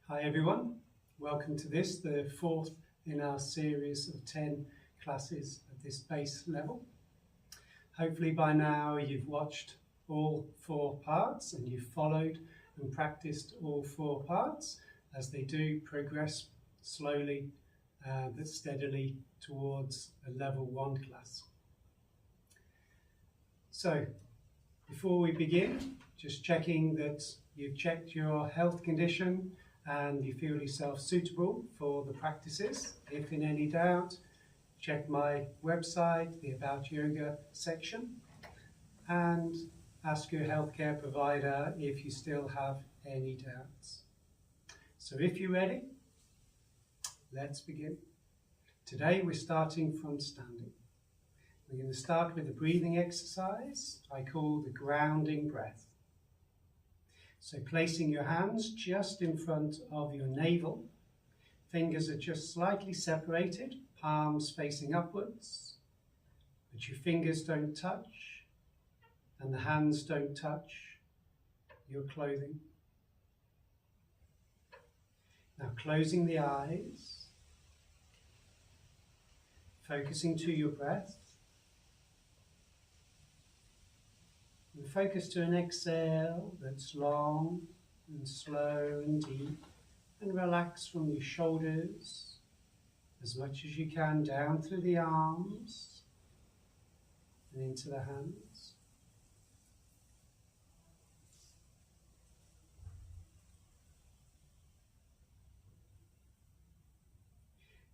Hi everyone, welcome to this, the fourth in our series of 10 classes at this base level. Hopefully by now you've watched all 4 parts and you've followed and practiced all 4 parts as they do progress slowly but steadily towards a level 1 class. So before we begin, just checking that you've checked your health condition and you feel yourself suitable for the practices. If in any doubt, check my website, the About Yoga section, and ask your healthcare provider if you still have any doubts. So if you're ready, let's begin. Today we're starting from standing. We're going to start with a breathing exercise I call the grounding breath. So placing your hands just in front of your navel, fingers are just slightly separated, palms facing upwards, but your fingers don't touch and the hands don't touch your clothing. Now closing the eyes, focusing to your breath, and focus to an exhale that's long and slow and deep, and relax from your shoulders as much as you can down through the arms and into the hands.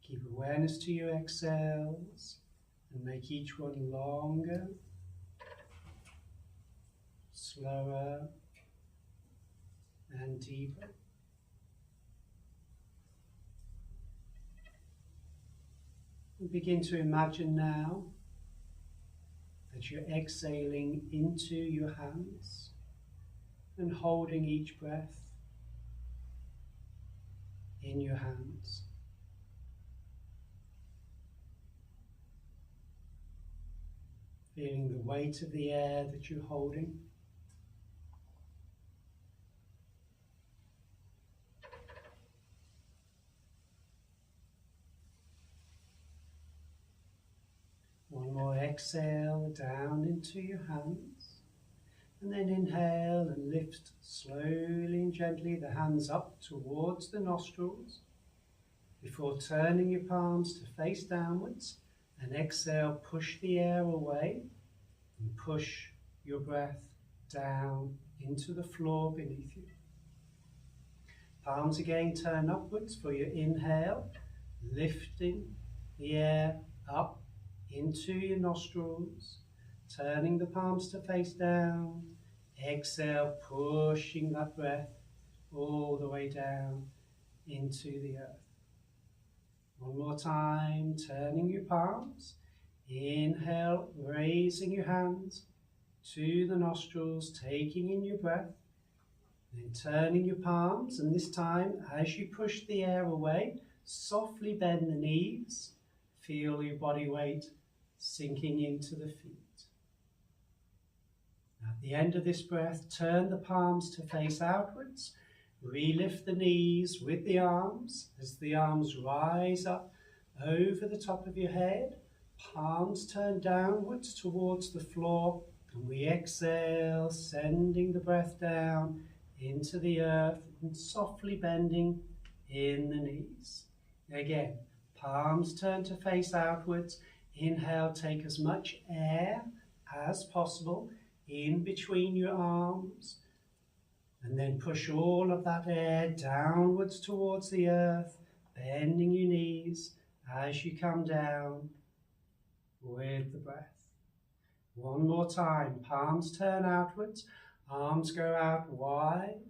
Keep awareness to your exhales and make each one longer, slower and deeper. And begin to imagine now that you're exhaling into your hands and holding each breath in your hands. Feeling the weight of the air that you're holding. One more exhale down into your hands, and then inhale and lift slowly and gently the hands up towards the nostrils before turning your palms to face downwards, and exhale, push the air away and push your breath down into the floor beneath you. Palms again turn upwards for your inhale, lifting the air up into your nostrils, turning the palms to face down. Exhale, pushing that breath all the way down into the earth. One more time, turning your palms. Inhale, raising your hands to the nostrils, taking in your breath. Then turning your palms, and this time, as you push the air away, softly bend the knees. Feel your body weight sinking into the feet. At the end of this breath, turn the palms to face outwards. Relift the knees with the arms as the arms rise up over the top of your head. Palms turn downwards towards the floor, and we exhale, sending the breath down into the earth and softly bending in the knees. Again, palms turn to face outwards. Inhale, take as much air as possible in between your arms, and then push all of that air downwards towards the earth, bending your knees as you come down with the breath. One more time, palms turn outwards, arms go out wide,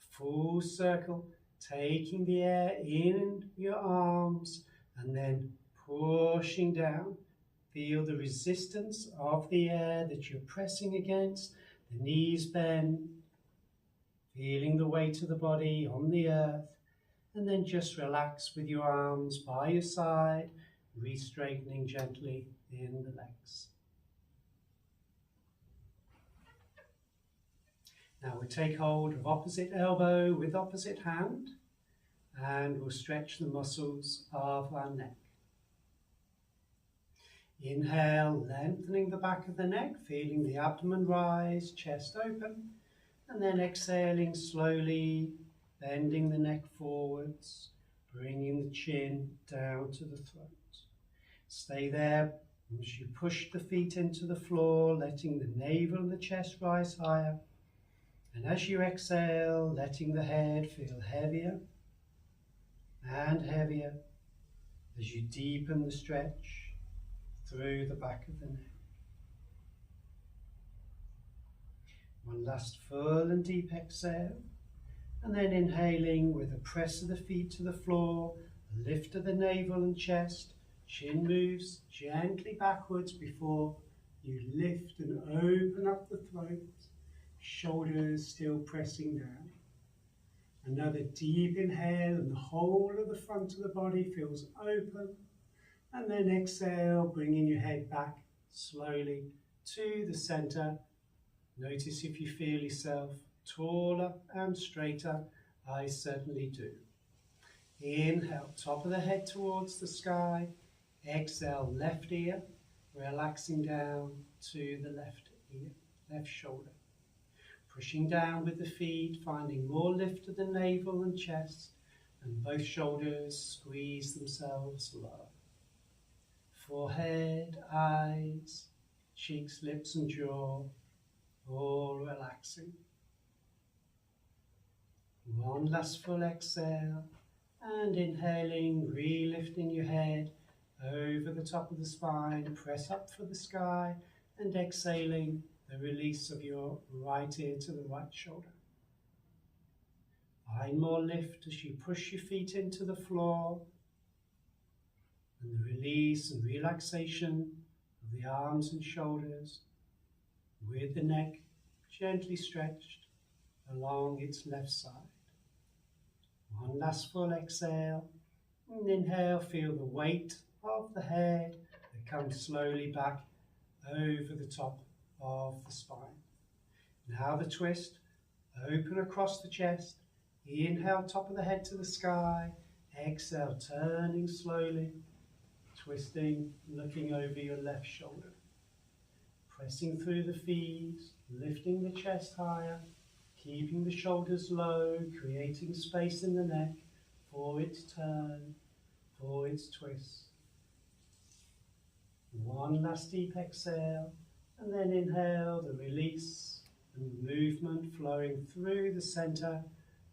full circle, taking the air in your arms and then pushing down. Feel the resistance of the air that you're pressing against. The knees bend, feeling the weight of the body on the earth, and then just relax with your arms by your side, re-straightening gently in the legs. Now we take hold of opposite elbow with opposite hand, and we'll stretch the muscles of our neck. Inhale, lengthening the back of the neck, feeling the abdomen rise, chest open, and then exhaling slowly, bending the neck forwards, bringing the chin down to the throat. Stay there as you push the feet into the floor, letting the navel and the chest rise higher. And as you exhale, letting the head feel heavier and heavier as you deepen the stretch through the back of the neck. One last full and deep exhale, and then inhaling with a press of the feet to the floor, a lift of the navel and chest, chin moves gently backwards before you lift and open up the throat, shoulders still pressing down. Another deep inhale and the whole of the front of the body feels open. And then exhale, bringing your head back slowly to the center. Notice if you feel yourself taller and straighter. I certainly do. Inhale, top of the head towards the sky. Exhale, left ear, relaxing down to the left ear, left shoulder. Pushing down with the feet, finding more lift of the navel and chest, and both shoulders squeeze themselves low. Forehead, eyes, cheeks, lips and jaw, all relaxing. One last full exhale, and inhaling, re-lifting your head over the top of the spine, press up for the sky, and exhaling, the release of your right ear to the right shoulder. Find more lift as you push your feet into the floor, and the release and relaxation of the arms and shoulders with the neck gently stretched along its left side. One last full exhale, and inhale, feel the weight of the head that comes slowly back over the top of the spine. Now the twist, open across the chest, inhale, top of the head to the sky, exhale, turning slowly, twisting, looking over your left shoulder. Pressing through the feet, lifting the chest higher, keeping the shoulders low, creating space in the neck for its turn, for its twist. One last deep exhale, and then inhale, the release and movement flowing through the center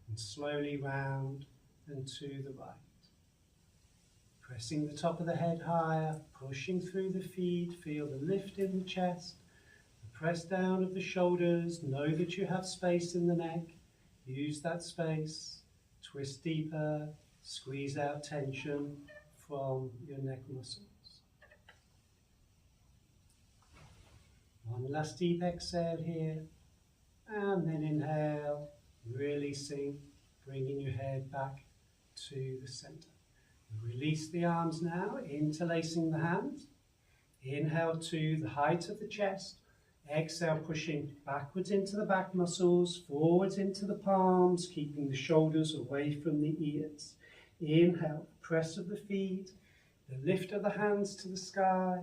and slowly round and to the right. Pressing the top of the head higher, pushing through the feet, feel the lift in the chest, the press down of the shoulders, know that you have space in the neck, use that space, twist deeper, squeeze out tension from your neck muscles. One last deep exhale here, and then inhale, releasing, bringing your head back to the center. Release the arms now, interlacing the hands. Inhale to the height of the chest. Exhale, pushing backwards into the back muscles, forwards into the palms, keeping the shoulders away from the ears. Inhale, press of the feet, the lift of the hands to the sky.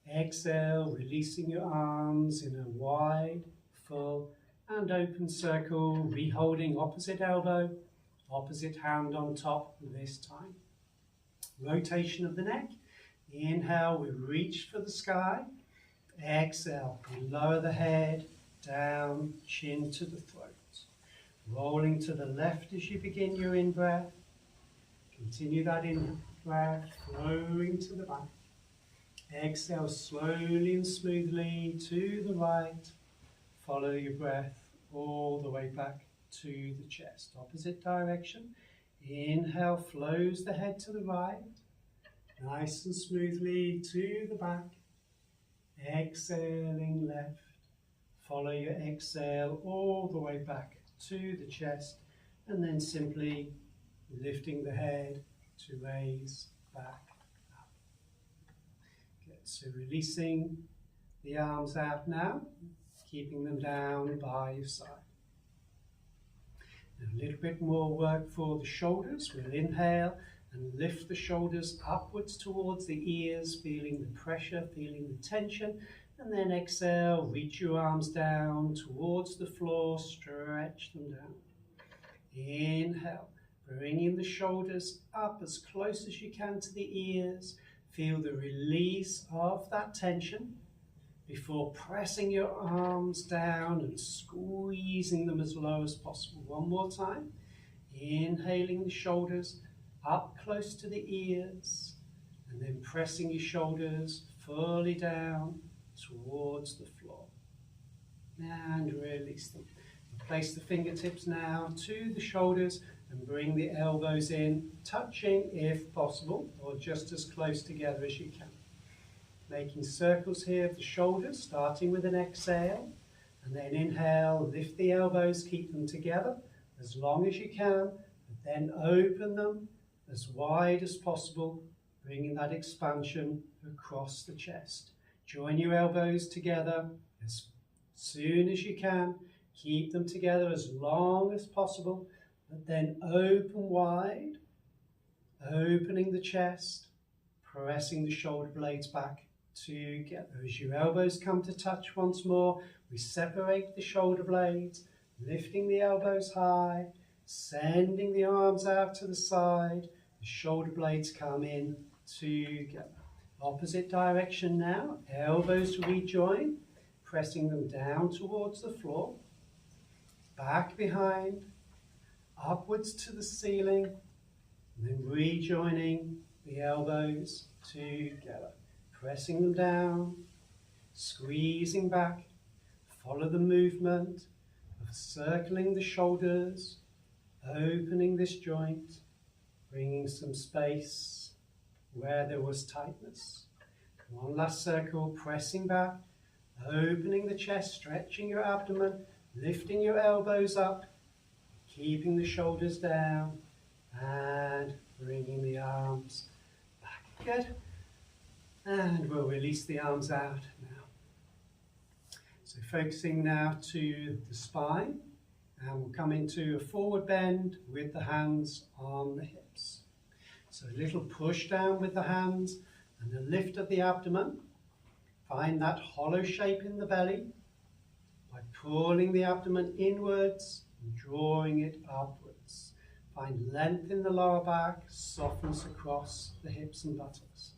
Exhale, releasing your arms in a wide, full and open circle, re-holding opposite elbow, opposite hand on top this time. Rotation of the neck. Inhale, we reach for the sky. Exhale, we lower the head, down, chin to the throat. Rolling to the left as you begin your in-breath. Continue that in-breath, flowing to the back. Exhale slowly and smoothly to the right. Follow your breath all the way back to the chest. Opposite direction. Inhale, flows the head to the right. Nice and smoothly to the back. Exhaling left. Follow your exhale all the way back to the chest. And then simply lifting the head to raise back up. Okay, so releasing the arms out now, keeping them down by your side. A little bit more work for the shoulders. We'll inhale and lift the shoulders upwards towards the ears, feeling the pressure, feeling the tension. And then exhale, reach your arms down towards the floor, stretch them down. Inhale, bringing the shoulders up as close as you can to the ears. Feel the release of that tension before pressing your arms down and squeezing them as low as possible. One more time. Inhaling the shoulders up close to the ears, and then pressing your shoulders fully down towards the floor. And release them. Place the fingertips now to the shoulders and bring the elbows in, touching if possible, or just as close together as you can. Making circles here of the shoulders, starting with an exhale, and then inhale, lift the elbows, keep them together as long as you can, but then open them as wide as possible, bringing that expansion across the chest. Join your elbows together as soon as you can. Keep them together as long as possible, but then open wide, opening the chest, pressing the shoulder blades back together. As your elbows come to touch once more, we separate the shoulder blades, lifting the elbows high, sending the arms out to the side. The shoulder blades come in together. Opposite direction now, elbows rejoin, pressing them down towards the floor. Back behind, upwards to the ceiling, and then rejoining the elbows together. Pressing them down, squeezing back. Follow the movement of circling the shoulders, opening this joint, bringing some space where there was tightness. One last circle, pressing back, opening the chest, stretching your abdomen, lifting your elbows up, keeping the shoulders down, and bringing the arms back. Good. And we'll release the arms out now. So focusing now to the spine, and we'll come into a forward bend with the hands on the hips. So a little push down with the hands and a lift of the abdomen. Find that hollow shape in the belly by pulling the abdomen inwards and drawing it upwards. Find length in the lower back, softness across the hips and buttocks.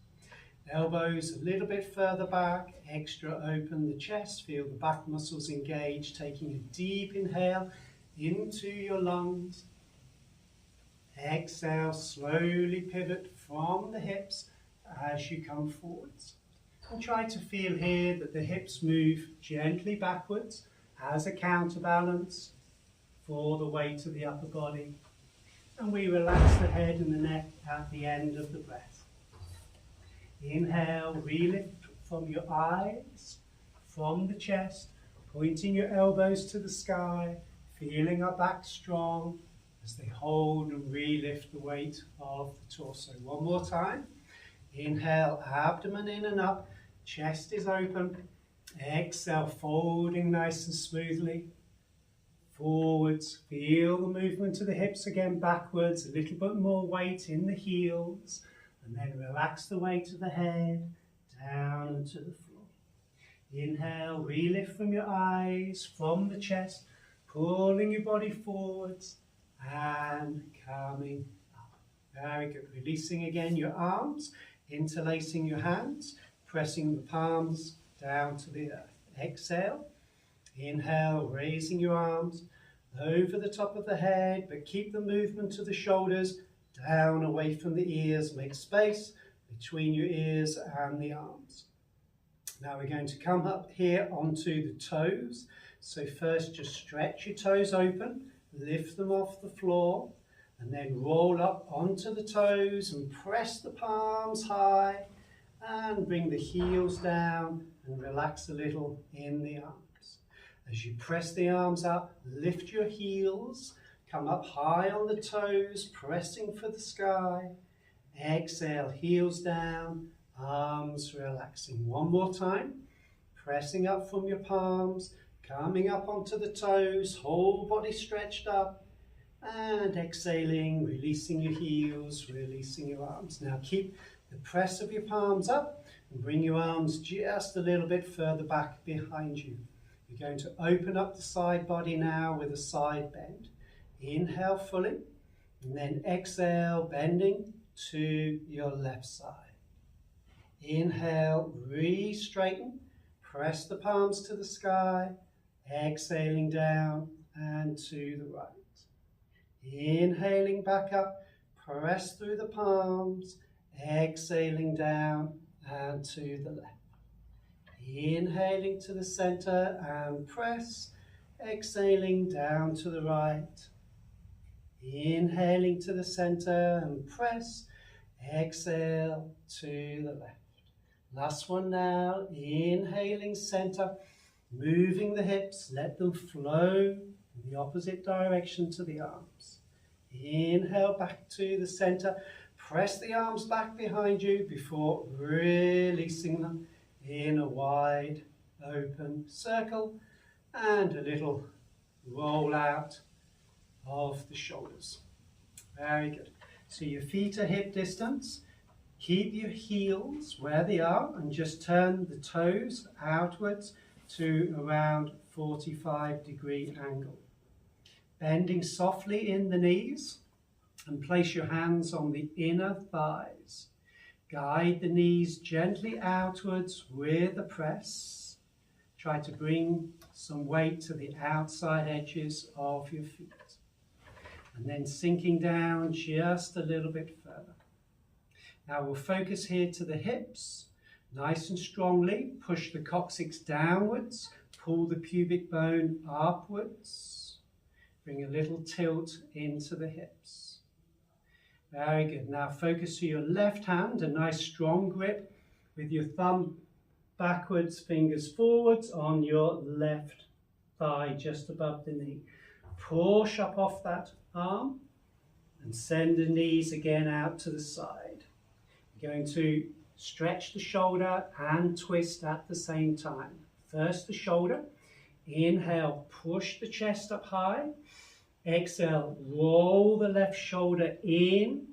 Elbows a little bit further back, extra open the chest, feel the back muscles engage, taking a deep inhale into your lungs. Exhale, slowly pivot from the hips as you come forwards. And try to feel here that the hips move gently backwards as a counterbalance for the weight of the upper body. And we relax the head and the neck at the end of the breath. Inhale, relift from your eyes, from the chest, pointing your elbows to the sky, feeling our back strong as they hold and relift the weight of the torso. One more time. Inhale, abdomen in and up, chest is open. Exhale, folding nice and smoothly. Forwards, feel the movement of the hips again, backwards, a little bit more weight in the heels. And then relax the weight of the head down into the floor. Inhale, relift from your eyes, from the chest, pulling your body forwards and coming up. Very good. Releasing again your arms, interlacing your hands, pressing the palms down to the earth. Exhale. Inhale, raising your arms over the top of the head, but keep the movement of the shoulders down away from the ears. Make space between your ears and the arms. Now we're going to come up here onto the toes. So first just stretch your toes open, lift them off the floor, and then roll up onto the toes and press the palms high and bring the heels down and relax a little in the arms. As you press the arms up, lift your heels, come up high on the toes, pressing for the sky. Exhale, heels down, arms relaxing. One more time, pressing up from your palms, coming up onto the toes, whole body stretched up, And exhaling, releasing your heels, releasing your arms. Now keep the press of your palms up and bring your arms just a little bit further back behind you. You're going to open up the side body now with a side bend. Inhale fully, and then exhale, bending to your left side. Inhale, re-straighten, press the palms to the sky, exhaling down and to the right. Inhaling back up, press through the palms, exhaling down and to the left. Inhaling to the center and press, exhaling down to the right. Inhaling to the center and press, exhale to the left. Last one now, inhaling center, moving the hips, let them flow in the opposite direction to the arms. Inhale back to the center, press the arms back behind you before releasing them in a wide open circle and a little roll out of the shoulders. Very good. So your feet are hip distance. Keep your heels where they are and just turn the toes outwards to around 45-degree angle. Bending softly in the knees and place your hands on the inner thighs. Guide the knees gently outwards with a press. Try to bring some weight to the outside edges of your feet. And then sinking down just a little bit further. Now we'll focus here to the hips. Nice and strongly push the coccyx downwards. Pull the pubic bone upwards. Bring a little tilt into the hips. Very good. Now focus to your left hand, a nice strong grip with your thumb backwards, fingers forwards on your left thigh just above the knee. Push up off that arm and send the knees again out to the side. You're going to stretch the shoulder and twist at the same time. First the shoulder. Inhale, push the chest up high. Exhale, roll the left shoulder in,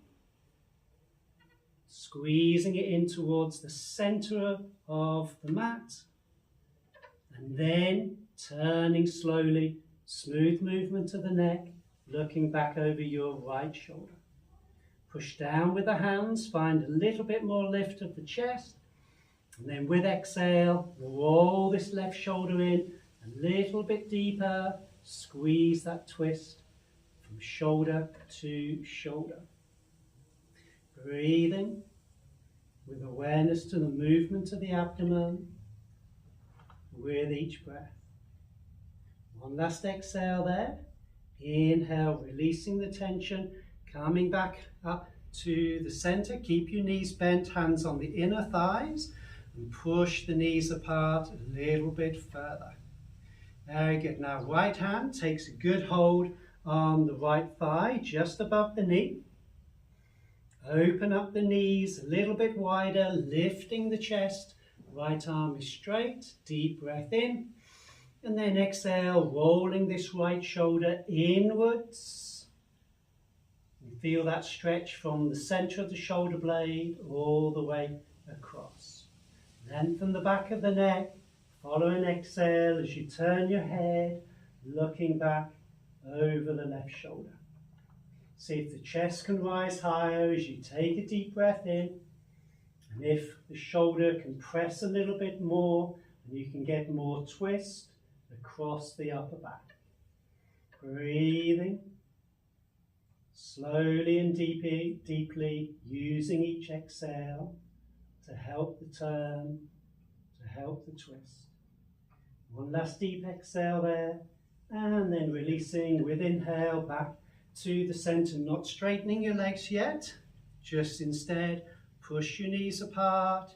squeezing it in towards the center of the mat. And then turning slowly, smooth movement of the neck, looking back over your right shoulder. Push down with the hands, find a little bit more lift of the chest. And then with exhale, roll this left shoulder in a little bit deeper, squeeze that twist from shoulder to shoulder. Breathing with awareness to the movement of the abdomen with each breath. One last exhale there. Inhale, releasing the tension, coming back up to the center. Keep your knees bent, hands on the inner thighs, and push the knees apart a little bit further. Very good. Now right hand takes a good hold on the right thigh, just above the knee. Open up the knees a little bit wider, lifting the chest. Right arm is straight. Deep breath in. And then exhale, rolling this right shoulder inwards. You feel that stretch from the center of the shoulder blade all the way across. Lengthen the back of the neck. Follow an exhale as you turn your head, looking back over the left shoulder. See if the chest can rise higher as you take a deep breath in. And if the shoulder can press a little bit more, and you can get more twist across the upper back. Breathing slowly and deeply, using each exhale to help the turn, to help the twist. One last deep exhale there, and then releasing with inhale back to the center, not straightening your legs yet, just instead push your knees apart,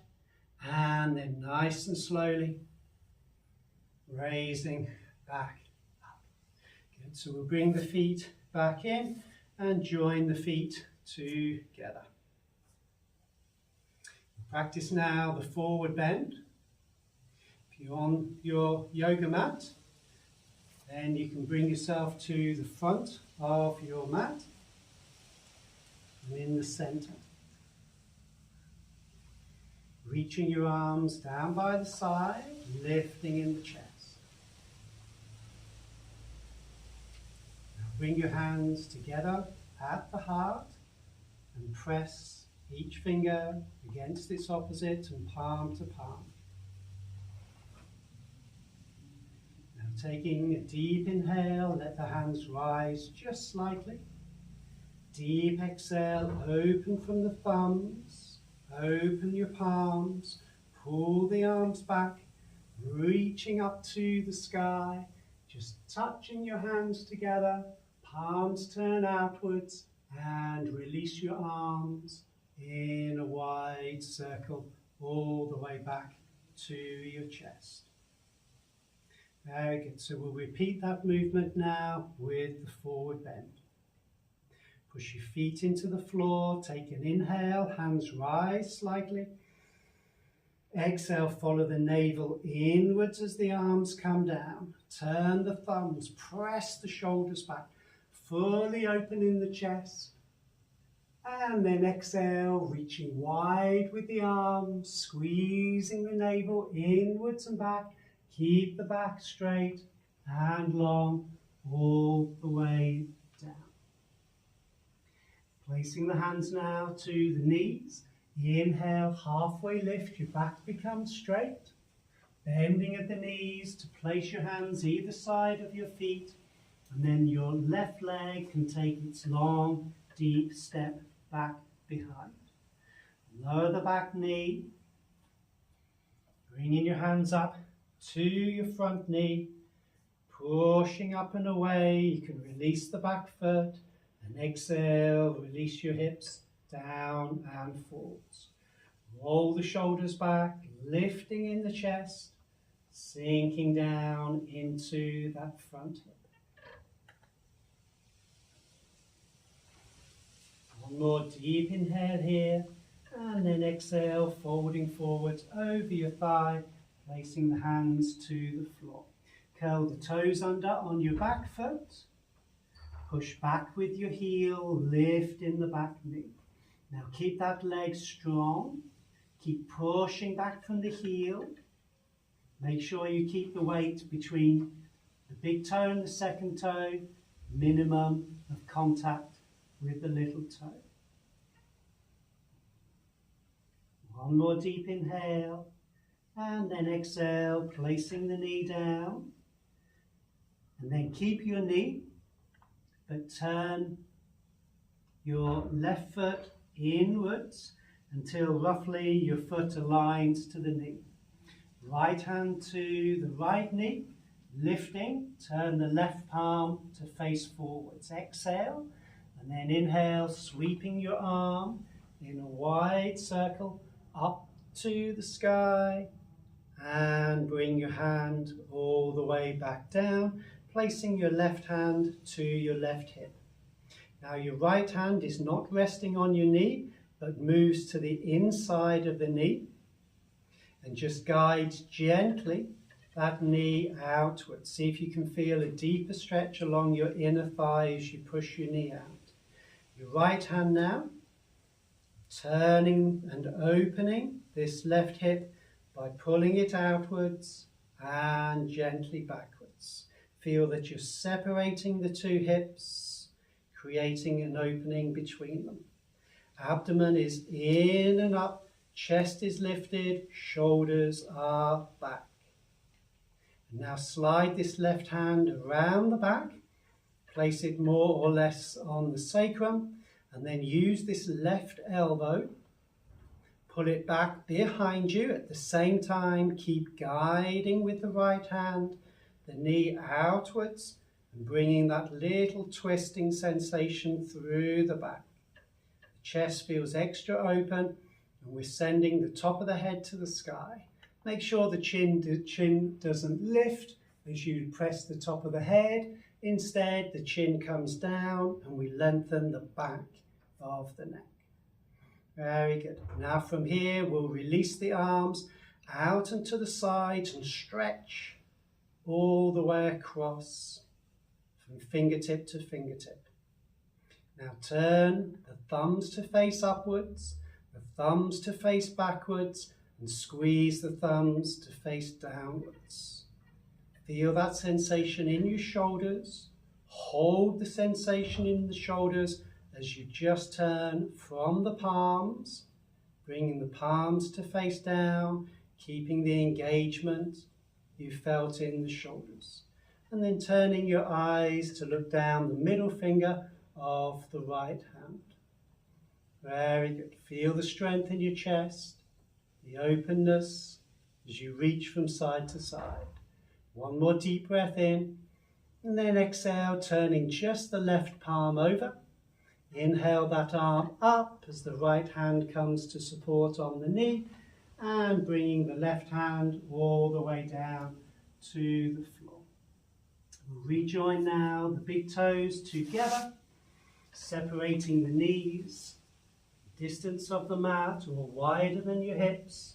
and then nice and slowly raising back up. Good. So we'll bring the feet back in and join the feet together. Practice now the forward bend. If you're on your yoga mat, Then you can bring yourself to the front of your mat and in the center. Reaching your arms down by the side, lifting in the chest. Now bring your hands together at the heart and press each finger against its opposite and palm to palm. Now taking a deep inhale, let the hands rise just slightly. Deep exhale, open from the thumbs, open your palms, pull the arms back, reaching up to the sky, just touching your hands together, palms turn outwards, and release your arms in a wide circle all the way back to your chest. Very good. So we'll repeat that movement now with the forward bend. Push your feet into the floor, take an inhale, hands rise slightly. Exhale, follow the navel inwards as the arms come down. Turn the thumbs, press the shoulders back, fully open in the chest. And then exhale, reaching wide with the arms, squeezing the navel inwards and back. Keep the back straight and long all the way down. Placing the hands now to the knees. Inhale, halfway lift, your back becomes straight. Bending at the knees to place your hands either side of your feet. And then your left leg can take its long, deep step back behind. Lower the back knee. Bringing your hands up to your front knee. Pushing up and away. You can release the back foot. And exhale, release your hips down and forwards. Roll the shoulders back, lifting in the chest, sinking down into that front hip. One more deep inhale here, and then exhale, folding forwards over your thigh, placing the hands to the floor. Curl the toes under on your back foot. Push back with your heel, lift in the back knee. Now keep that leg strong. Keep pushing back from the heel. Make sure you keep the weight between the big toe and the second toe, minimum of contact with the little toe. One more deep inhale, and then exhale, placing the knee down. And then keep your knee, but turn your left foot inwards until roughly your foot aligns to the knee. Right hand to the right knee, lifting, turn the left palm to face forwards. Exhale, and then inhale, sweeping your arm in a wide circle up to the sky, and bring your hand all the way back down, placing your left hand to your left hip. Now your right hand is not resting on your knee, but moves to the inside of the knee and just guides gently that knee outwards. See if you can feel a deeper stretch along your inner thigh as you push your knee out. Your right hand now, turning and opening this left hip by pulling it outwards and gently backwards. Feel that you're separating the two hips, creating an opening between them. Abdomen is in and up, chest is lifted, shoulders are back. And now slide this left hand around the back, place it more or less on the sacrum, and then use this left elbow, pull it back behind you. At the same time, keep guiding with the right hand, the knee outwards, and bringing that little twisting sensation through the back. The chest feels extra open, and we're sending the top of the head to the sky. Make sure the chin doesn't lift as you press the top of the head. Instead, the chin comes down and we lengthen the back of the neck. Very good. Now from here, we'll release the arms out and to the sides and stretch. all the way across from fingertip to fingertip. Now turn the thumbs to face upwards, the thumbs to face backwards, and squeeze the thumbs to face downwards. Feel that sensation in your shoulders. Hold the sensation in the shoulders as you just turn from the palms, bringing the palms to face down, keeping the engagement you felt in the shoulders. And then turning your eyes to look down the middle finger of the right hand. Very good. Feel the strength in your chest, the openness as you reach from side to side. One more deep breath in, and then exhale, turning just the left palm over. Inhale that arm up as the right hand comes to support on the knee, and bringing the left hand all the way down to the floor. We'll rejoin now the big toes together, separating the knees, distance of the mat or wider than your hips,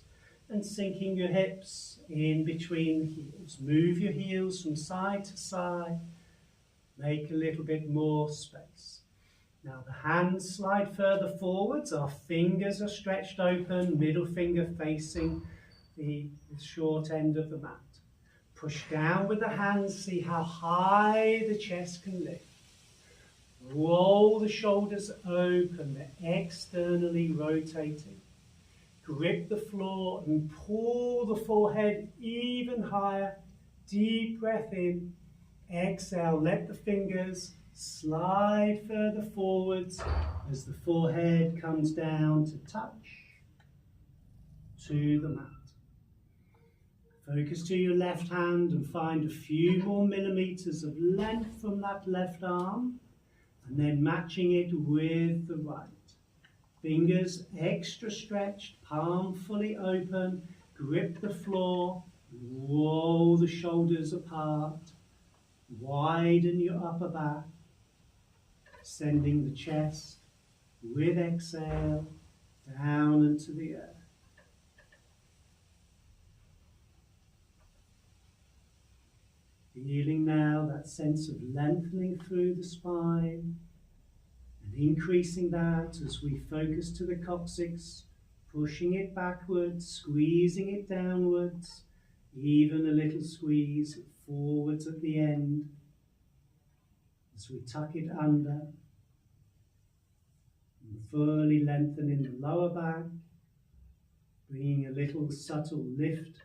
and sinking your hips in between the heels. Move your heels from side to side, make a little bit more space. Now the hands slide further forwards, our fingers are stretched open, middle finger facing the short end of the mat. Push down with the hands, see how high the chest can lift. Roll the shoulders open, they're externally rotating. Grip the floor and pull the forehead even higher. Deep breath in, exhale, let the fingers slide further forwards as the forehead comes down to touch to the mat. Focus to your left hand and find a few more millimeters of length from that left arm, and then matching it with the right. Fingers extra stretched, palm fully open, grip the floor, roll the shoulders apart, widen your upper back, sending the chest with exhale down into the earth. Feeling now that sense of lengthening through the spine, and increasing that as we focus to the coccyx, pushing it backwards, squeezing it downwards, even a little squeeze forwards at the end as we tuck it under, and fully lengthening the lower back, bringing a little subtle lift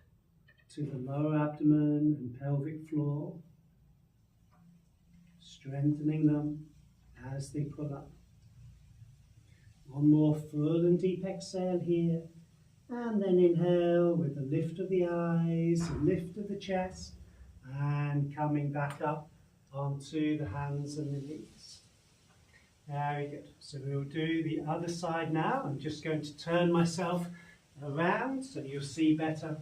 to the lower abdomen and pelvic floor, strengthening them as they pull up. One more full and deep exhale here, and then inhale with a lift of the eyes, a lift of the chest, and coming back up onto the hands and the knees. Very good. So we'll do the other side now. I'm just going to turn myself around so you'll see better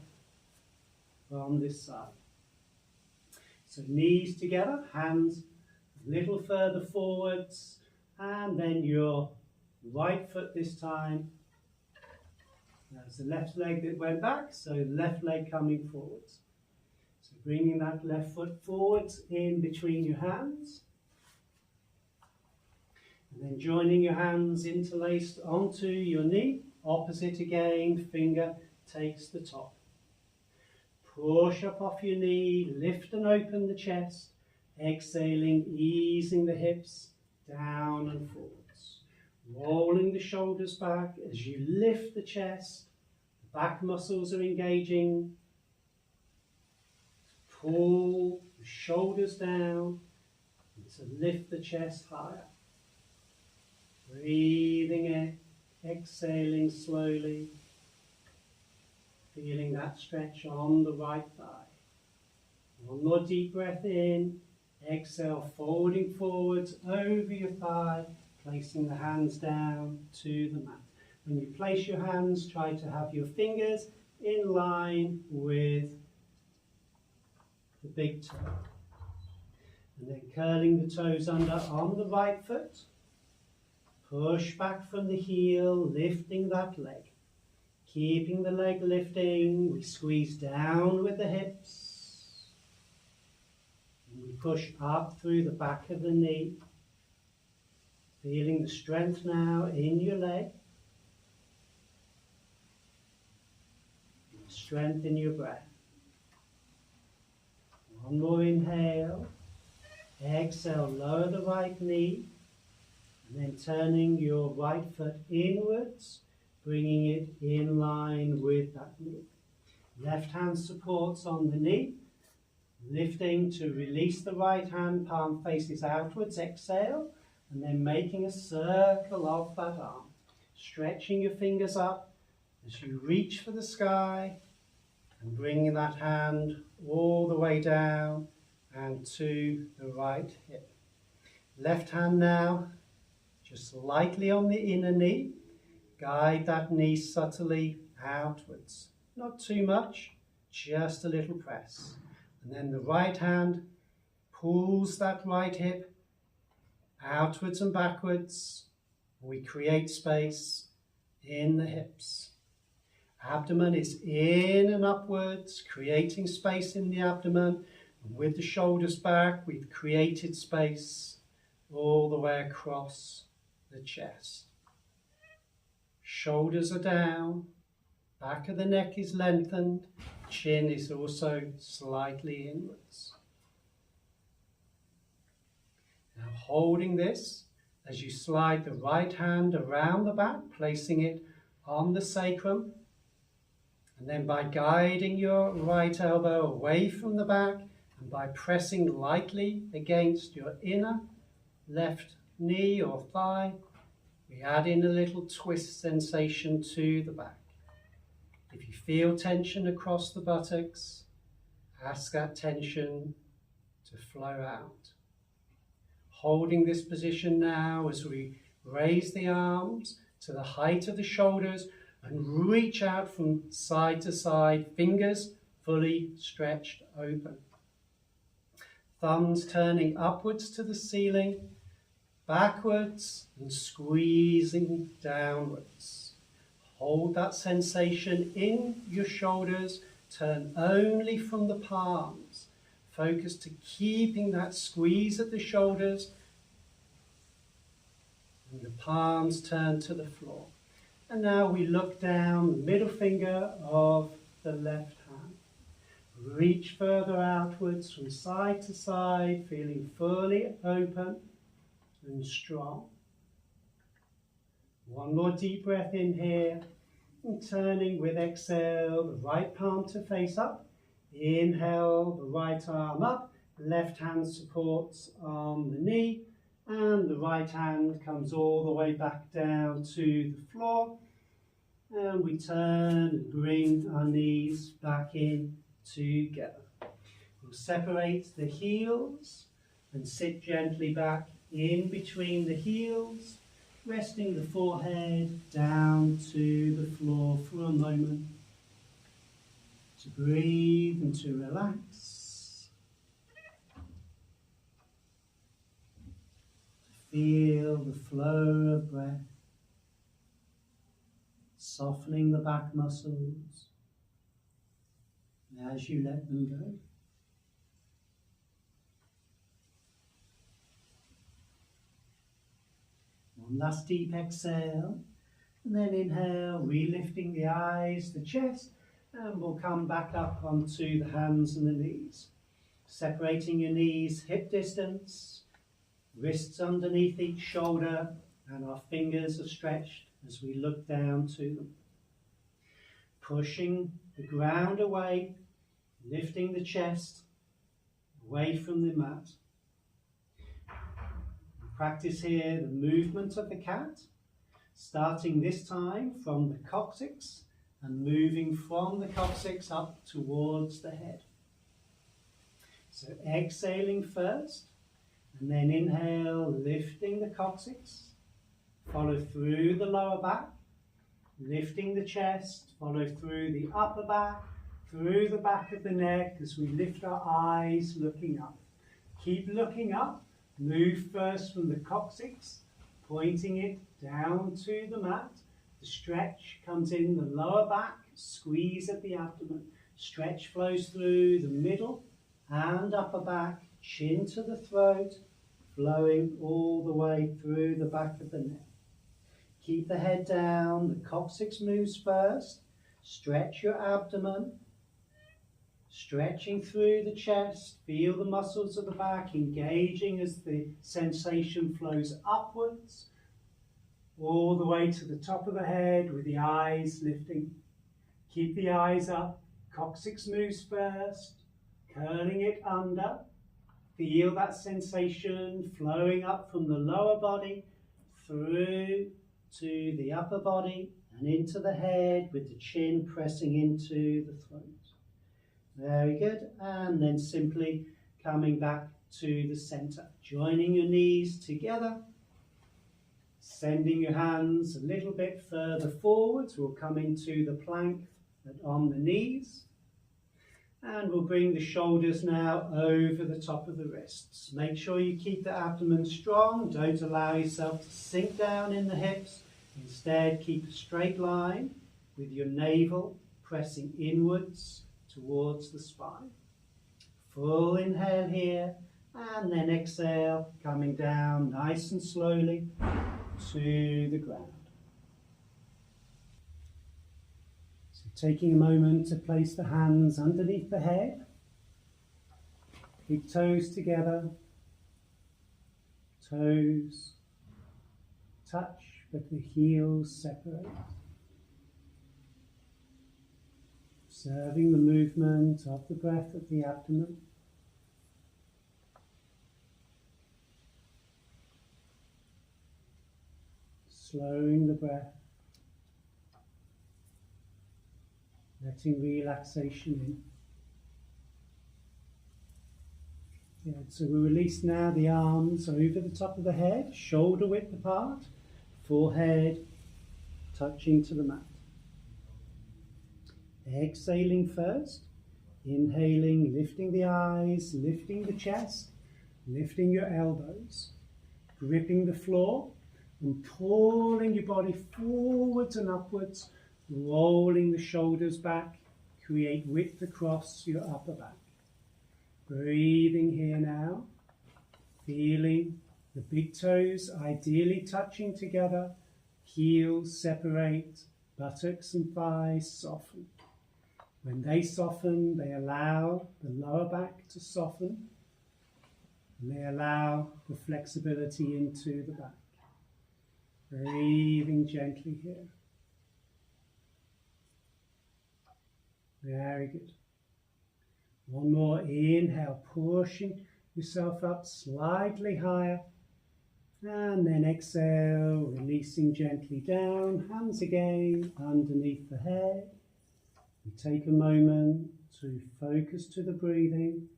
from this side. So knees together, hands a little further forwards, and then your right foot this time. That's the left leg that went back, so left leg coming forwards. So bringing that left foot forwards in between your hands. And then joining your hands interlaced onto your knee. Opposite again, finger takes the top. Push up off your knee, lift and open the chest. Exhaling, easing the hips down and forwards. Rolling the shoulders back as you lift the chest. The back muscles are engaging. Pull the shoulders down to lift the chest higher. Breathing in, exhaling slowly. Feeling that stretch on the right thigh. One more deep breath in. Exhale, folding forwards over your thigh, placing the hands down to the mat. When you place your hands, try to have your fingers in line with the big toe. And then curling the toes under on the right foot. Push back from the heel, lifting that leg. Keeping the leg lifting, we squeeze down with the hips. We push up through the back of the knee, feeling the strength now in your leg, strength in your breath. One more inhale. Exhale, lower the right knee, and then turning your right foot inwards, bringing it in line with that knee. Left hand supports on the knee, lifting to release the right hand, palm faces outwards, exhale, and then making a circle of that arm. Stretching your fingers up as you reach for the sky, and bringing that hand all the way down and to the right hip. Left hand now, just lightly on the inner knee. Guide that knee subtly outwards. Not too much, just a little press. And then the right hand pulls that right hip outwards and backwards. We create space in the hips. Abdomen is in and upwards, creating space in the abdomen. And with the shoulders back, we've created space all the way across the chest. Shoulders are down, back of the neck is lengthened, chin is also slightly inwards. Now holding this, as you slide the right hand around the back, placing it on the sacrum, and then by guiding your right elbow away from the back, and by pressing lightly against your inner left knee or thigh, we add in a little twist sensation to the back. If you feel tension across the buttocks, ask that tension to flow out. Holding this position now as we raise the arms to the height of the shoulders and reach out from side to side, fingers fully stretched open. Thumbs turning upwards to the ceiling, backwards and squeezing downwards. Hold that sensation in your shoulders, turn only from the palms. Focus to keeping that squeeze at the shoulders, and the palms turn to the floor. And now we look down the middle finger of the left hand. Reach further outwards from side to side, feeling fully open and strong. One more deep breath in here, and turning with exhale, the right palm to face up. Inhale, the right arm up, left hand supports on the knee, and the right hand comes all the way back down to the floor. And we turn and bring our knees back in together. We'll separate the heels and sit gently back in between the heels, resting the forehead down to the floor for a moment, to breathe and to relax, to feel the flow of breath, softening the back muscles as you let them go. One last deep exhale, and then inhale, relifting the eyes, the chest, and we'll come back up onto the hands and the knees. Separating your knees hip distance, wrists underneath each shoulder, and our fingers are stretched as we look down to them. Pushing the ground away, lifting the chest away from the mat. Practice here the movement of the cat, starting this time from the coccyx and moving from the coccyx up towards the head. So exhaling first, and then inhale, lifting the coccyx, follow through the lower back, lifting the chest, follow through the upper back, through the back of the neck as we lift our eyes looking up. Keep looking up. Move first from the coccyx, pointing it down to the mat. The stretch comes in the lower back, squeeze at the abdomen. Stretch flows through the middle and upper back, chin to the throat, flowing all the way through the back of the neck. Keep the head down, the coccyx moves first. Stretch your abdomen, stretching through the chest. Feel the muscles of the back engaging as the sensation flows upwards, all the way to the top of the head with the eyes lifting. Keep the eyes up, coccyx moves first, curling it under. Feel that sensation flowing up from the lower body through to the upper body and into the head with the chin pressing into the throat. Very good. And then simply coming back to the center, joining your knees together, sending your hands a little bit further forwards. We'll come into the plank on the knees. And we'll bring the shoulders now over the top of the wrists. Make sure you keep the abdomen strong. Don't allow yourself to sink down in the hips. Instead, keep a straight line with your navel pressing inwards towards the spine. Full inhale here, and then exhale, coming down nice and slowly to the ground. Taking a moment to place the hands underneath the head, big toes together, toes touch but the heels separate. Observing the movement of the breath at the abdomen. Slowing the breath. Letting relaxation in. Good. So we release now the arms over the top of the head, shoulder width apart, forehead touching to the mat. Exhaling first, inhaling, lifting the eyes, lifting the chest, lifting your elbows, gripping the floor and pulling your body forwards and upwards. Rolling the shoulders back, create width across your upper back. Breathing here now, feeling the big toes ideally touching together, heels separate, buttocks and thighs soften. When they soften, they allow the lower back to soften, and they allow the flexibility into the back. Breathing gently here. Very good. One more inhale, pushing yourself up slightly higher. And then exhale, releasing gently down, hands again underneath the head. We take a moment to focus to the breathing,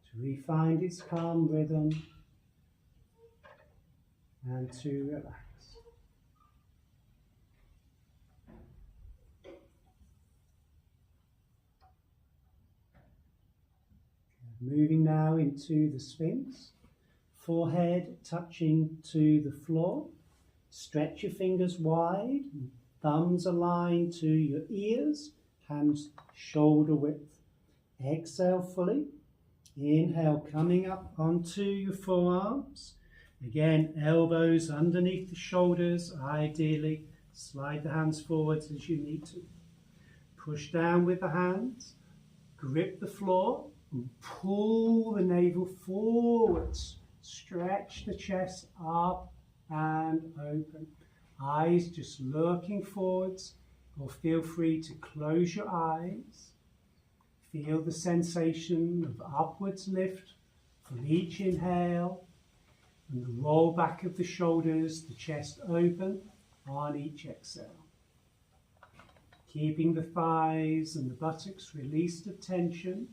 to re-find its calm rhythm, and to relax. Moving now into the Sphinx, forehead touching to the floor. Stretch your fingers wide, thumbs aligned to your ears, hands shoulder width. Exhale fully. Inhale, coming up onto your forearms. Again, elbows underneath the shoulders. Ideally, slide the hands forwards as you need to. Push down with the hands, grip the floor, and pull the navel forwards. Stretch the chest up and open. Eyes just looking forwards, or feel free to close your eyes. Feel the sensation of upwards lift from each inhale, and the roll back of the shoulders, the chest open on each exhale. Keeping the thighs and the buttocks released of tension.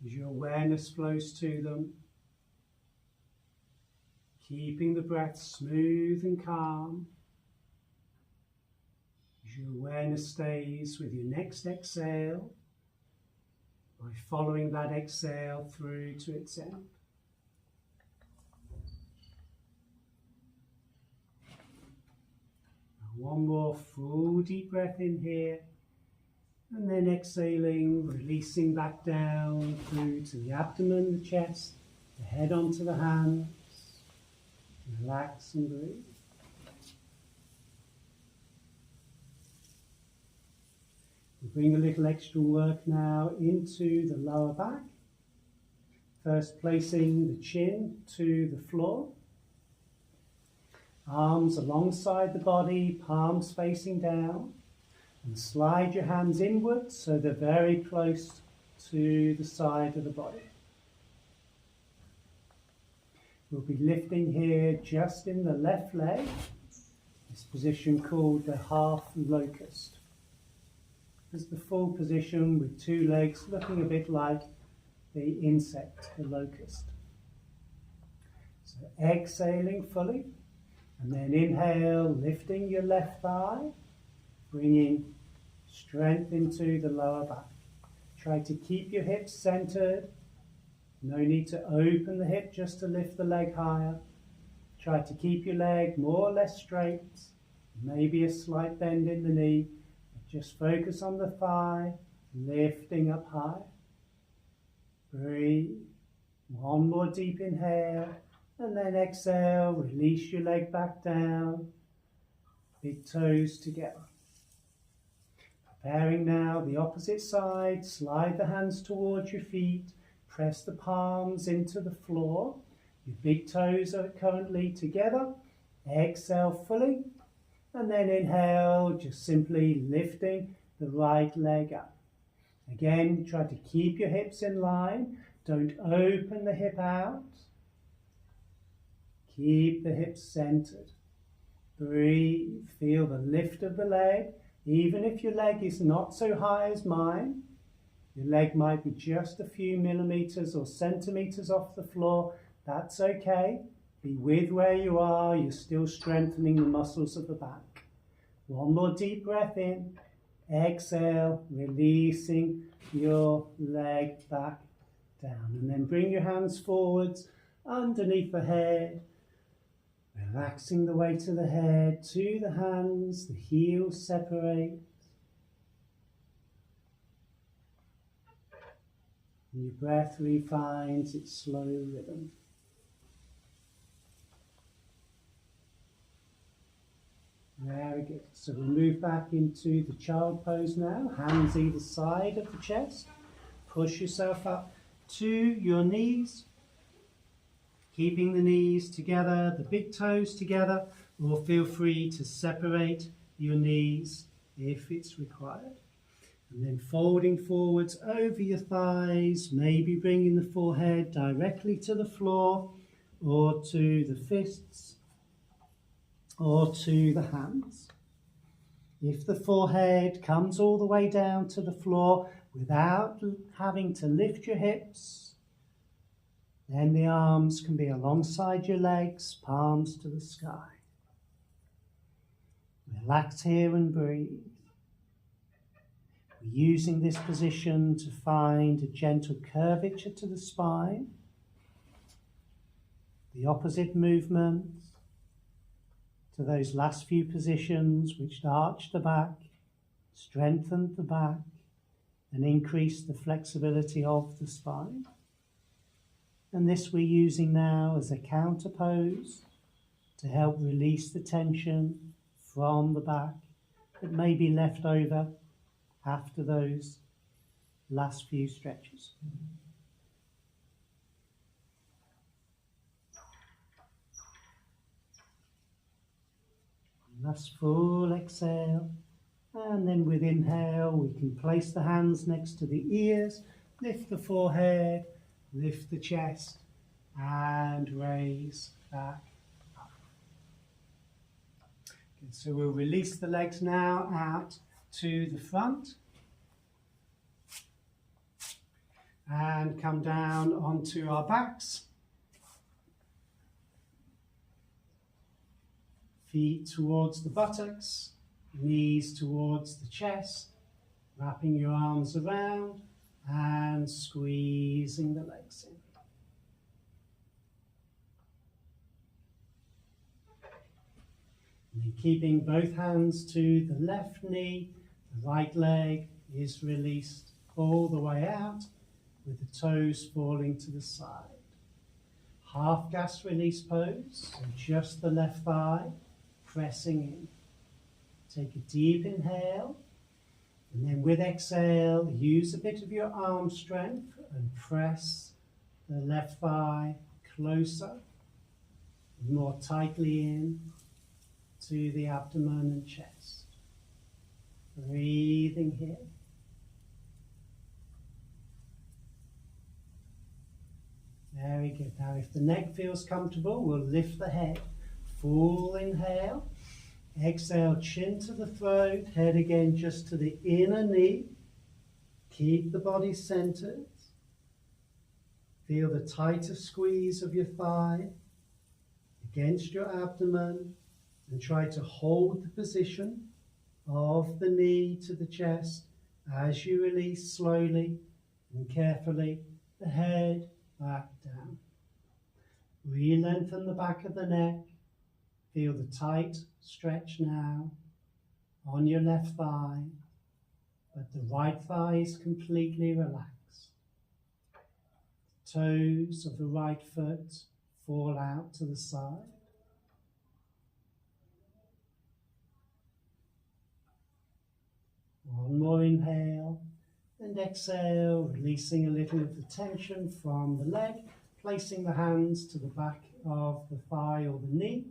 As your awareness flows to them, keeping the breath smooth and calm. As your awareness stays with your next exhale, by following that exhale through to its end. Now one more full deep breath in here, And then exhaling, releasing back down through to the abdomen, the chest, the head onto the hands. Relax and breathe. We bring a little extra work now into the lower back. First placing the chin to the floor. Arms alongside the body, palms facing down. And slide your hands inwards so they're very close to the side of the body. We'll be lifting here just in the left leg, this position called the half locust. This is the full position with two legs looking a bit like the insect, the locust. So exhaling fully, and then inhale, lifting your left thigh, bringing strength into the lower back. Try to keep your hips centered. No need to open the hip just to lift the leg higher. Try to keep your leg more or less straight. Maybe a slight bend in the knee. Just focus on the thigh, lifting up high. Breathe. One more deep inhale, and then exhale. Release your leg back down. Big toes together. Preparing now the opposite side. Slide the hands towards your feet. Press the palms into the floor. Your big toes are currently together. Exhale fully. And then inhale, just simply lifting the right leg up. Again, try to keep your hips in line. Don't open the hip out. Keep the hips centered. Breathe. Feel the lift of the leg. Even if your leg is not so high as mine, your leg might be just a few millimeters or centimeters off the floor. That's okay. Be with where you are. You're still strengthening the muscles of the back. One more deep breath in. Exhale, releasing your leg back down. And then bring your hands forwards underneath the head. Relaxing the weight of the head to the hands. The heels separate. And your breath refines its slow rhythm. Very good. So we'll move back into the child pose now. Hands either side of the chest. Push yourself up to your knees. Keeping the knees together, the big toes together, or feel free to separate your knees if it's required. And then folding forwards over your thighs, maybe bringing the forehead directly to the floor or to the fists or to the hands. If the forehead comes all the way down to the floor without having to lift your hips, then the arms can be alongside your legs, palms to the sky. Relax here and breathe. We're using this position to find a gentle curvature to the spine. The opposite movement to those last few positions which arch the back, strengthen the back, and increase the flexibility of the spine. And this we're using now as a counter pose to help release the tension from the back that may be left over after those last few stretches. Last full exhale, and then with inhale we can place the hands next to the ears, lift the forehead, lift the chest, and raise back up. Good. So we'll release the legs now out to the front and come down onto our backs. Feet towards the buttocks, knees towards the chest, wrapping your arms around and squeezing the legs in. And then keeping both hands to the left knee, the right leg is released all the way out with the toes falling to the side. Half gas release pose, so just the left thigh pressing in. Take a deep inhale, and then with exhale, use a bit of your arm strength and press the left thigh closer, more tightly in to the abdomen and chest. Breathing here. Very good. Now if the neck feels comfortable, we'll lift the head. Full inhale. Exhale, chin to the throat, head again just to the inner knee. Keep the body centered. Feel the tighter squeeze of your thigh against your abdomen, and try to hold the position of the knee to the chest as you release slowly and carefully the head back down. Re-lengthen the back of the neck. Feel the tight stretch now on your left thigh, but the right thigh is completely relaxed. Toes of the right foot fall out to the side. One more inhale and exhale, releasing a little of the tension from the leg, placing the hands to the back of the thigh or the knee.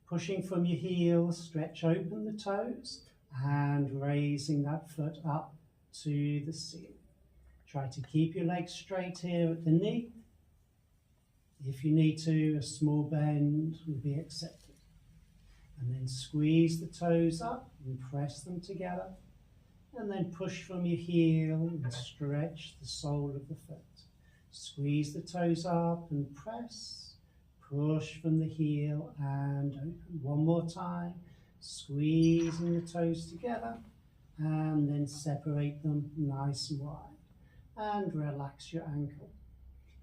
Pushing from your heels, stretch open the toes and raising that foot up to the ceiling. Try to keep your legs straight here at the knee. If you need to, a small bend will be accepted. And then squeeze the toes up and press them together. And then push from your heel and stretch the sole of the foot. Squeeze the toes up and press. Push from the heel and open. One more time. Squeezing the toes together and then separate them nice and wide. And relax your ankle.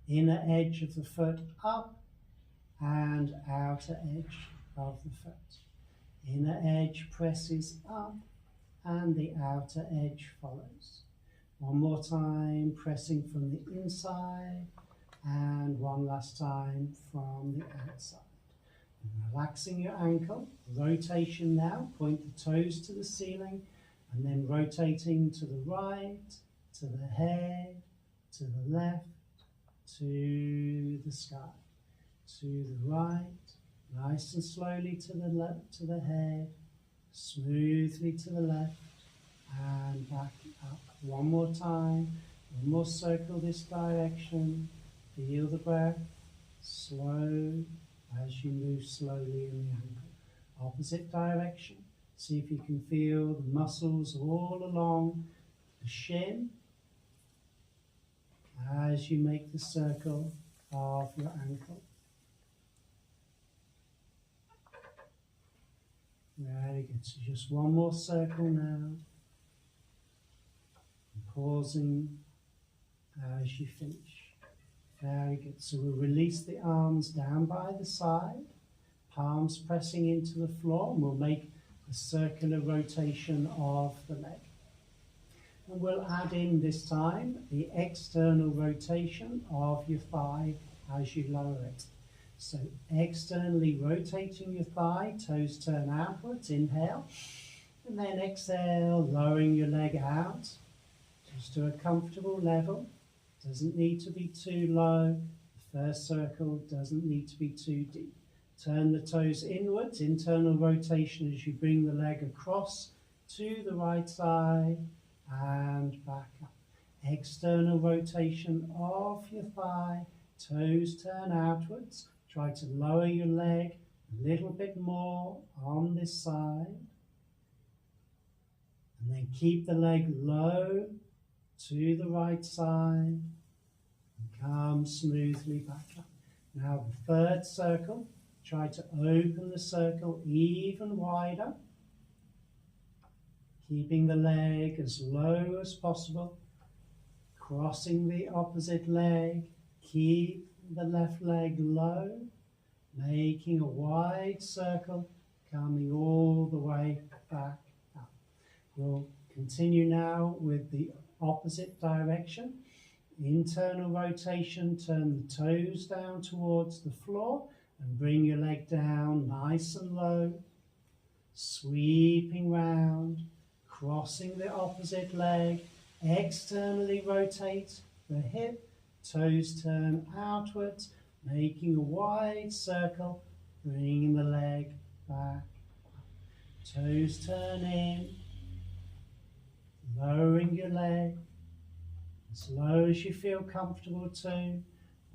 Inner edge of the foot up and outer edge of the foot. Inner edge presses up and the outer edge follows. One more time, pressing from the inside, and one last time from the outside. And relaxing your ankle, rotation now, point the toes to the ceiling, and then rotating to the right, to the head, to the left, to the sky, to the right, nice and slowly to the left, to the head, smoothly to the left, and back up. One more time, one more circle this direction. Feel the breath, slow as you move slowly in the ankle. Opposite direction. See if you can feel the muscles all along the shin as you make the circle of your ankle. Very good. So just one more circle now. Pausing as you finish. Very good. So we'll release the arms down by the side, palms pressing into the floor, and we'll make a circular rotation of the leg. And we'll add in this time the external rotation of your thigh as you lower it. So externally rotating your thigh, toes turn outwards, inhale, and then exhale, lowering your leg out just to a comfortable level. Doesn't need to be too low. The first circle doesn't need to be too deep. Turn the toes inwards, internal rotation as you bring the leg across to the right side and back up. External rotation of your thigh, toes turn outwards. Try to lower your leg a little bit more on this side. And then keep the leg low to the right side. And come smoothly back up. Now the third circle. Try to open the circle even wider. Keeping the leg as low as possible. Crossing the opposite leg. Keep the left leg low. Making a wide circle. Coming all the way back up. We'll Continue now with the opposite direction. Internal rotation, turn the toes down towards the floor and bring your leg down nice and low. Sweeping round, crossing the opposite leg, externally rotate the hip, toes turn outwards, making a wide circle, bringing the leg back. Toes turn in, lowering your leg as low as you feel comfortable to,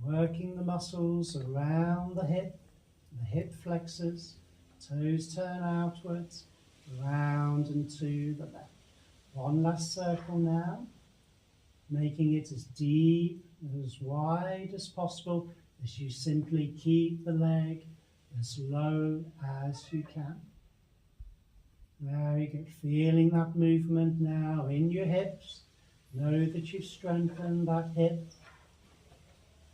working the muscles around the hip flexors, toes turn outwards, round and to the left. One last circle now, making it as deep, as wide as possible as you simply keep the leg as low as you can. Very good. Feeling that movement now in your hips. Know that you've strengthened that hip.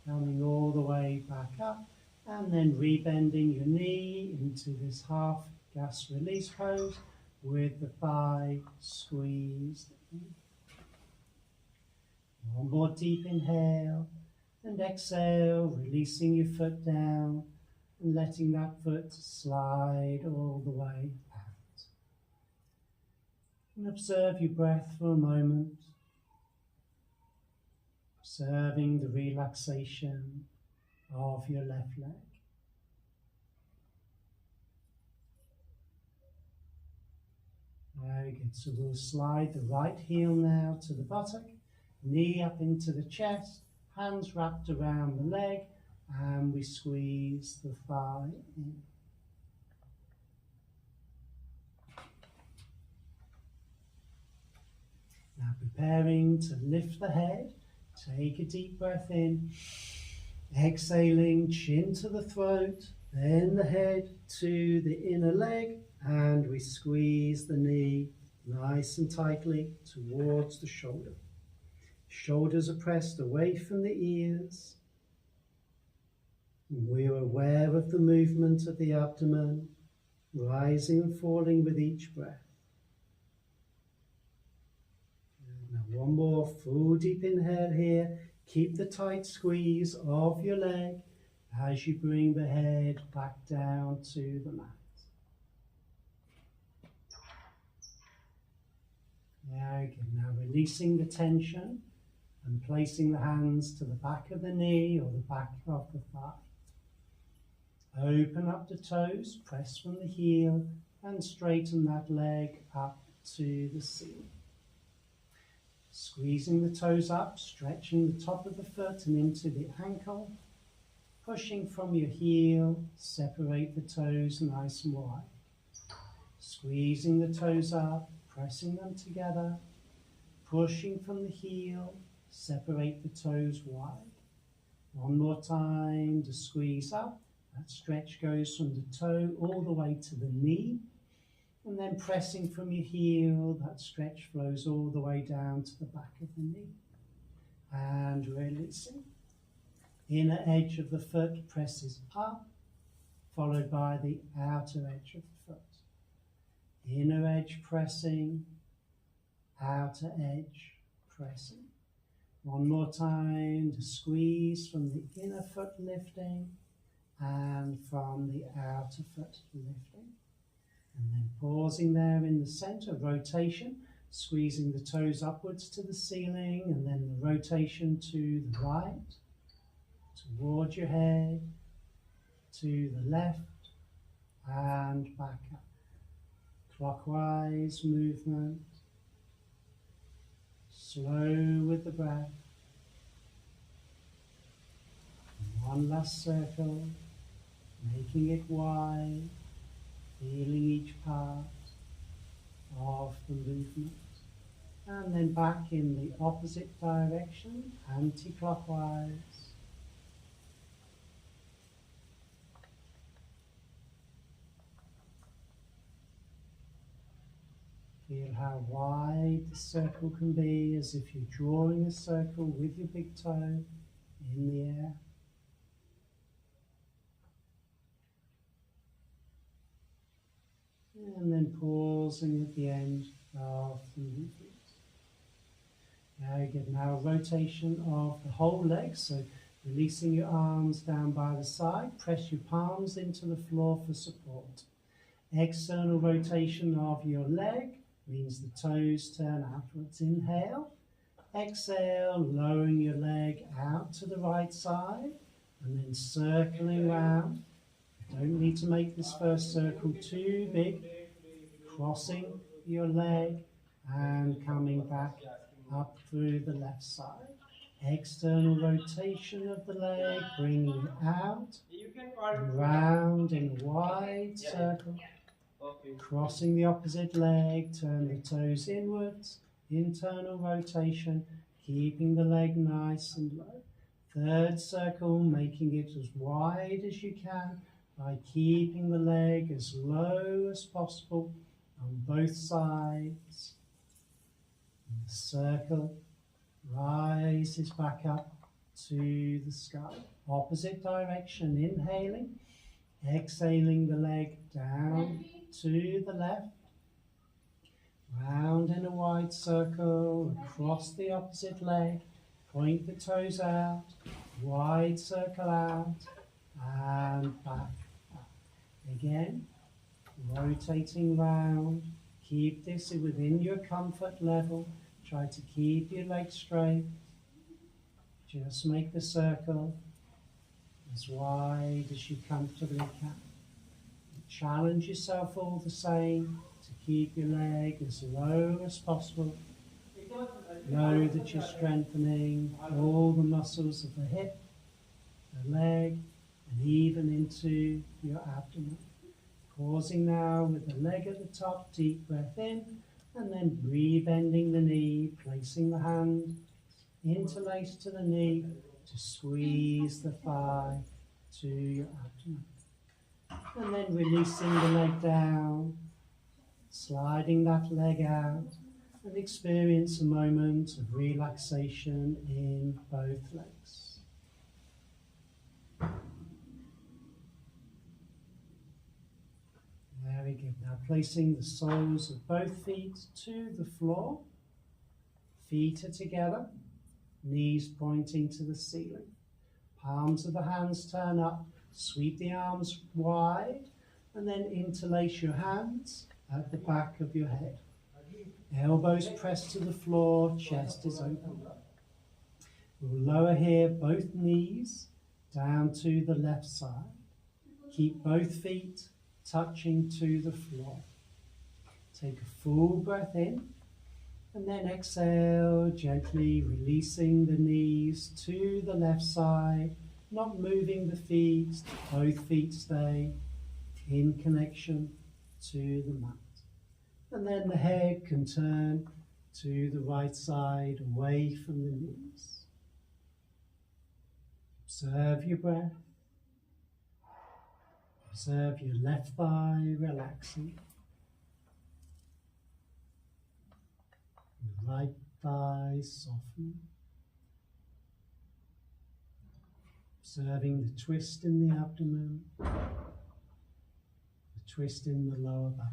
Coming all the way back up. And then rebending your knee into this half gas release pose with the thigh squeezed in. One more deep inhale. And exhale, releasing your foot down and letting that foot slide all the way out. And observe your breath for a moment, observing the relaxation of your left leg. Very good. So we'll slide the right heel now to the buttock, knee up into the chest, hands wrapped around the leg, and we squeeze the thigh in. Now preparing to lift the head, take a deep breath in, exhaling, chin to the throat, then the head to the inner leg, and we squeeze the knee nice and tightly towards the shoulder. Shoulders are pressed away from the ears. We are aware of the movement of the abdomen, rising and falling with each breath. Now one more full deep inhale here. Keep the tight squeeze of your leg as you bring the head back down to the mat. Very good. Now releasing the tension and placing the hands to the back of the knee or the back of the thigh. Open up the toes, press from the heel and straighten that leg up to the ceiling. Squeezing the toes up, stretching the top of the foot and into the ankle. Pushing from your heel, separate the toes nice and wide. Squeezing the toes up, pressing them together. Pushing from the heel, separate the toes wide. One more time to squeeze up. That stretch goes from the toe all the way to the knee. And then pressing from your heel, that stretch flows all the way down to the back of the knee. And releasing. Inner edge of the foot presses up, followed by the outer edge of the foot. Inner edge pressing, outer edge pressing. One more time to squeeze from the inner foot lifting and from the outer foot lifting. And then pausing there in the center, rotation, squeezing the toes upwards to the ceiling, and then the rotation to the right, towards your head, to the left, and back up. Clockwise movement, slow with the breath. One last circle, making it wide. Feeling each part of the movement. And then back in the opposite direction, anti-clockwise. Feel how wide the circle can be, as if you're drawing a circle with your big toe in the air. And then pausing at the end of the movement. Very good. Now rotation of the whole leg. So releasing your arms down by the side. Press your palms into the floor for support. External rotation of your leg means the toes turn outwards. Inhale. Exhale, lowering your leg out to the right side and then circling round. You don't need to make this first circle too big. Crossing your leg and coming back up through the left side. External rotation of the leg, bringing it out and round in a wide circle. Crossing the opposite leg, turn the toes inwards. Internal rotation, keeping the leg nice and low. Third circle, making it as wide as you can by keeping the leg as low as possible on both sides. And the circle rises back up to the sky. Opposite direction, inhaling, exhaling the leg down to the left. Round in a wide circle, across the opposite leg, point the toes out, wide circle out, and back up. Again, rotating round, keep this within your comfort level, try to keep your legs straight, just make the circle as wide as you comfortably can. Challenge yourself all the same to keep your leg as low as possible. Know that you're strengthening all the muscles of the hip, the leg, and even into your abdomen. Pausing now with the leg at the top, deep breath in, and then rebending the knee, placing the hand interlaced to the knee to squeeze the thigh to your abdomen. And then releasing the leg down, sliding that leg out, and experience a moment of relaxation in both legs. Very good. Now placing the soles of both feet to the floor. Feet are together, knees pointing to the ceiling. Palms of the hands turn up, sweep the arms wide, and then interlace your hands at the back of your head. Elbows pressed to the floor, chest is open. We'll lower here both knees down to the left side. Keep both feet touching to the floor. Take a full breath in, and then exhale, gently releasing the knees to the left side, not moving the feet, both feet stay in connection to the mat. And then the head can turn to the right side, away from the knees. Observe your breath. Observe your left thigh relaxing. The right thigh softening. Observing the twist in the abdomen, the twist in the lower back.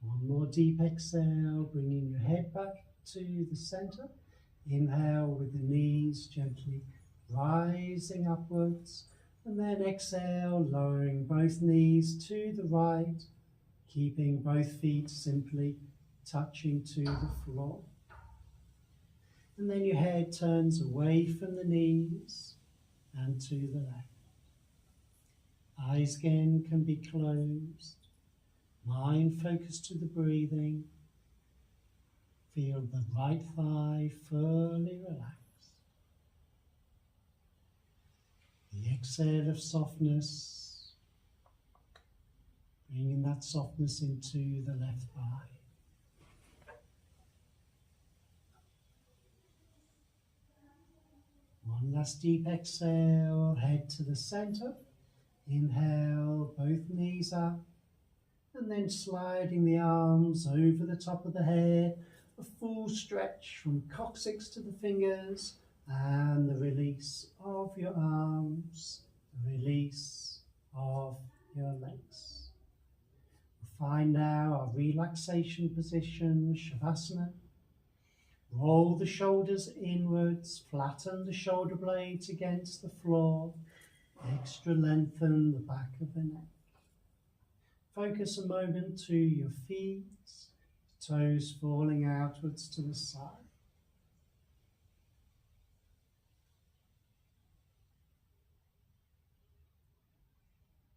One more deep exhale, bringing your head back to the center. Inhale with the knees gently rising upwards, and then exhale, lowering both knees to the right, keeping both feet simply touching to the floor. And then your head turns away from the knees and to the left. Eyes again can be closed. Mind focused to the breathing. Feel the right thigh fully relaxed. The exhale of softness, bringing that softness into the left thigh. One last deep exhale, head to the center. Inhale, both knees up, and then sliding the arms over the top of the head, a full stretch from coccyx to the fingers, and the release of your arms, the release of your legs. Find now our relaxation position, Shavasana. Roll the shoulders inwards, flatten the shoulder blades against the floor, extra lengthen the back of the neck. Focus a moment to your feet, toes falling outwards to the side.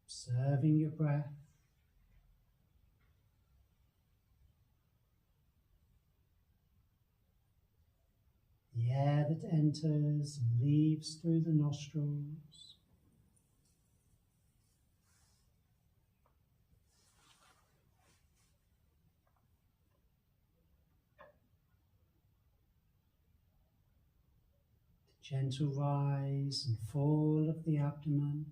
Observing your breath. The air that enters and leaves through the nostrils. The gentle rise and fall of the abdomen.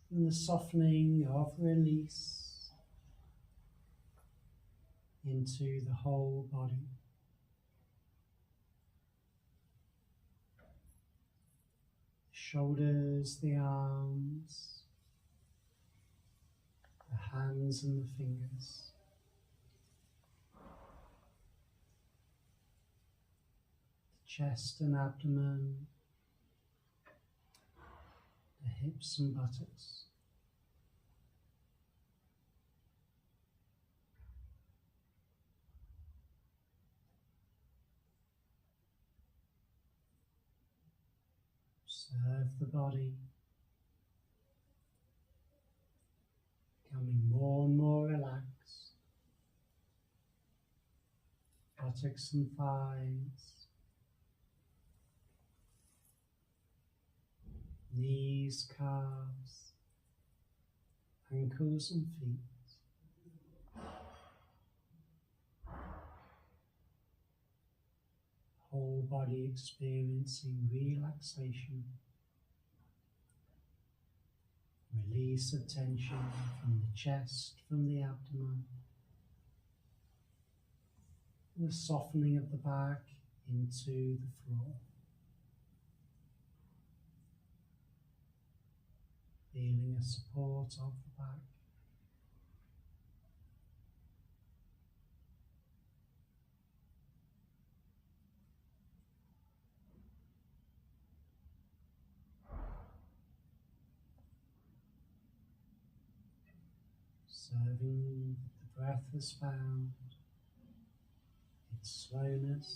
And the softening of release into the whole body. The shoulders, the arms, the hands and the fingers. The chest and abdomen, the hips and buttocks. Observe the body becoming more and more relaxed. Buttocks and thighs, knees, calves, ankles and feet. Whole body experiencing relaxation. Release of tension from the chest, from the abdomen. The softening of the back into the floor. Feeling a support of the back. Observing that the breath has found its slowness,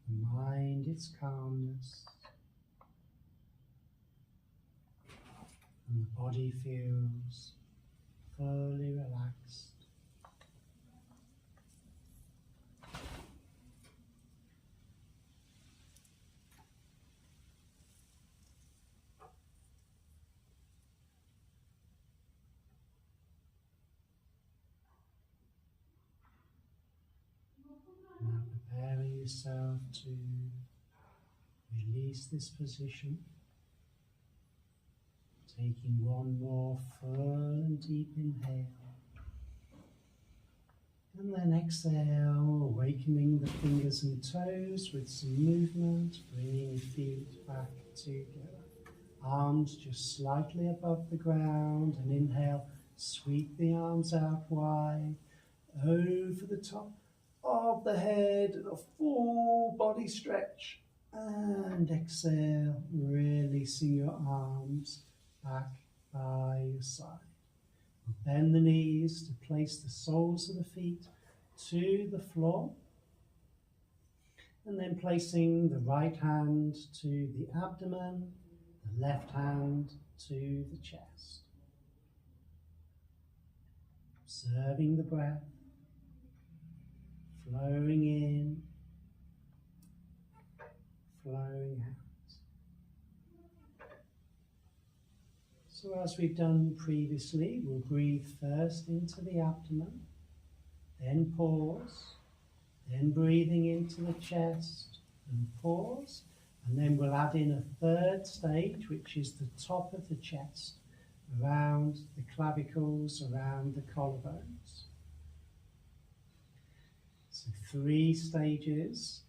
the mind its calmness, and the body feels fully relaxed. Now preparing yourself to release this position, taking one more full and deep inhale, and then exhale, awakening the fingers and toes with some movement, bringing your feet back together. Arms just slightly above the ground, and inhale, sweep the arms out wide, over the top of the head, a full body stretch, and exhale, releasing your arms back by your side. Bend the knees to place the soles of the feet to the floor, and then placing the right hand to the abdomen, the left hand to the chest. Observing the breath, flowing in, flowing out. So as we've done previously, we'll breathe first into the abdomen, then pause, then breathing into the chest and pause, and then we'll add in a third stage, which is the top of the chest, around the clavicles, around the collarbones. So 3 stages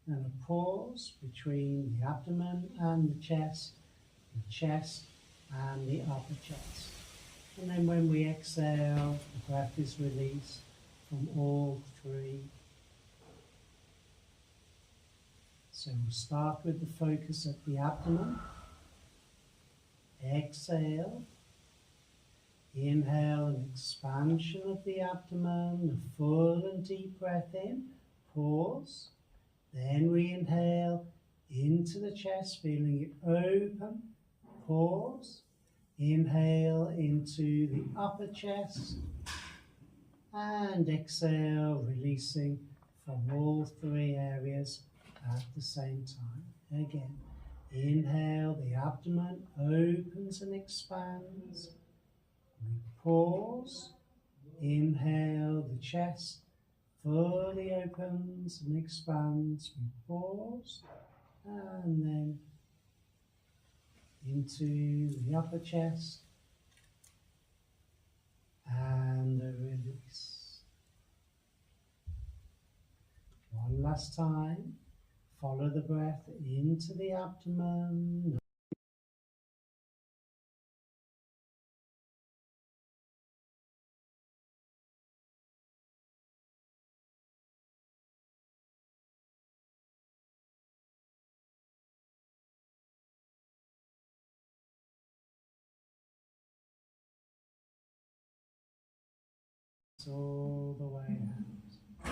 and a pause between the abdomen and the chest and the upper chest. And then when we exhale, the breath is released from all three. So we'll start with the focus at the abdomen. Exhale. Inhale an expansion of the abdomen, a full and deep breath in. Pause. Then we inhale into the chest, feeling it open. Pause. Inhale into the upper chest. And exhale, releasing from all three areas at the same time. Again, inhale, the abdomen opens and expands. We pause. Inhale, the chest fully opens and expands. We pause. And then into the upper chest. And a release. One last time. Follow the breath into the abdomen. All the way out.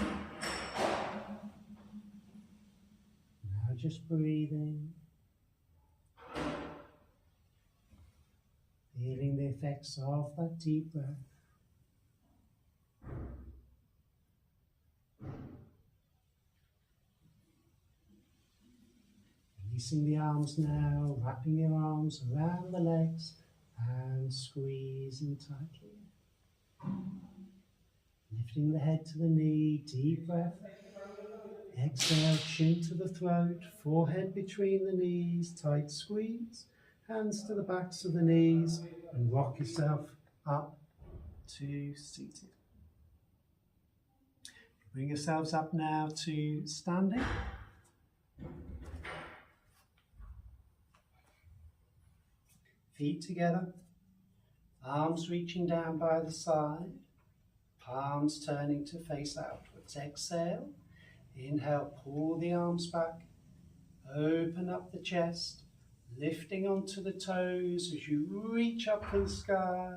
Now just breathing, feeling the effects of that deep breath. Releasing the arms now, wrapping your arms around the legs and squeezing tightly. Lifting the head to the knee, deep breath. Exhale, chin to the throat, forehead between the knees, tight squeeze. Hands to the backs of the knees and rock yourself up to seated. Bring yourselves up now to standing. Feet together, arms reaching down by the side. Palms turning to face outwards. Exhale. Inhale, pull the arms back. Open up the chest. Lifting onto the toes as you reach up to the sky.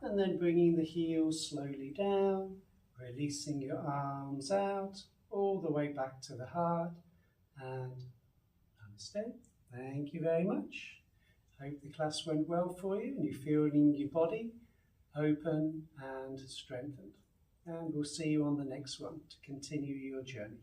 And then bringing the heels slowly down. Releasing your arms out all the way back to the heart. And namaste. Thank you very much. Hope the class went well for you and you're feeling your body open and strengthened. And we'll see you on the next one to continue your journey.